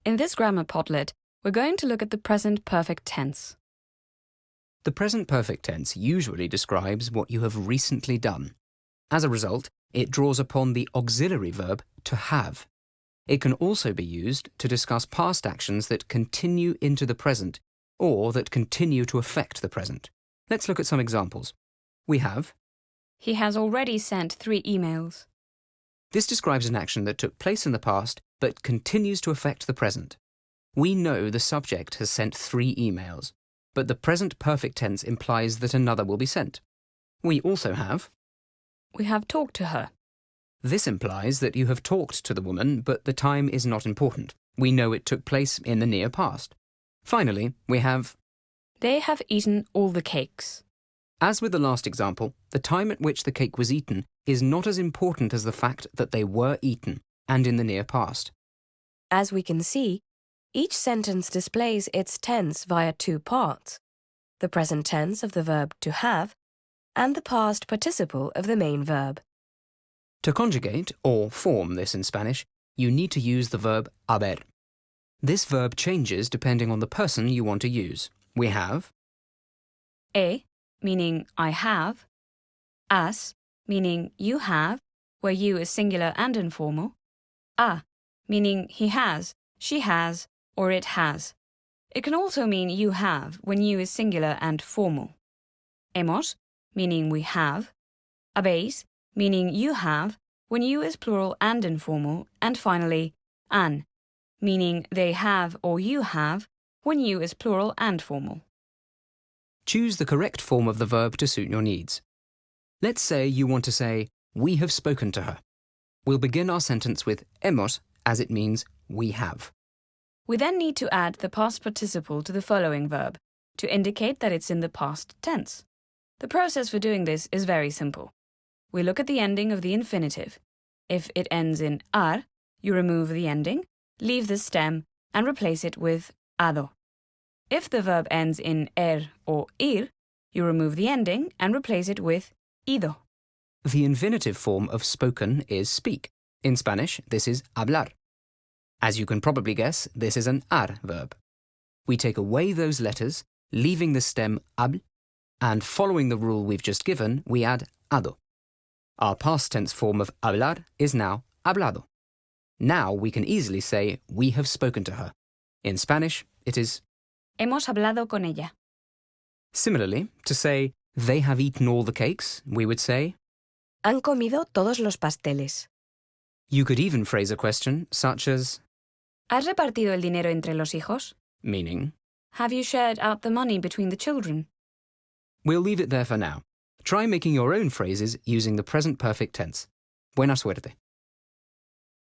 In this grammar Podlet, we're going to look at the present perfect tense. The present perfect tense usually describes what you have recently done. As a result, it draws upon the auxiliary verb to have. It can also be used to discuss past actions that continue into the present or that continue to affect the present. Let's look at some examples. We have: He has already sent 3 emails. This describes an action that took place in the past but continues to affect the present. We know the subject has sent 3 emails, but the present perfect tense implies that another will be sent. We also have: We have talked to her. This implies that you have talked to the woman, but the time is not important. We know it took place in the near past. Finally, we have: They have eaten all the cakes. As with the last example, the time at which the cake was eaten is not as important as the fact that they were eaten, and in the near past. As we can see, each sentence displays its tense via 2 parts: the present tense of the verb to have and the past participle of the main verb. To conjugate, or form this in Spanish, you need to use the verb haber. This verb changes depending on the person you want to use. We have meaning I have, has, meaning you have, where you is singular and informal, meaning he has, she has, or it has. It can also mean you have when you is singular and formal. Hemos, meaning we have, habéis, meaning you have when you is plural and informal, and finally han, meaning they have or you have when you is plural and formal. Choose the correct form of the verb to suit your needs. Let's say you want to say, we have spoken to her. We'll begin our sentence with hemos, as it means we have. We then need to add the past participle to the following verb to indicate that it's in the past tense. The process for doing this is very simple. We look at the ending of the infinitive. If it ends in ar, you remove the ending, leave the stem, and replace it with ado. If the verb ends in or ir, you remove the ending and replace it with ido. The infinitive form of spoken is speak. In Spanish, this is hablar. As you can probably guess, this is an ar verb. We take away those letters, leaving the stem habl, and following the rule we've just given, we add ado. Our past tense form of hablar is now hablado. Now we can easily say we have spoken to her. In Spanish, it is Hemos hablado con ella. Similarly, to say they have eaten all the cakes, we would say Han comido todos los pasteles. You could even phrase a question such as ¿Has repartido el dinero entre los hijos? Meaning, Have you shared out the money between the children? We'll leave it there for now. Try making your own phrases using the present perfect tense. Buena suerte.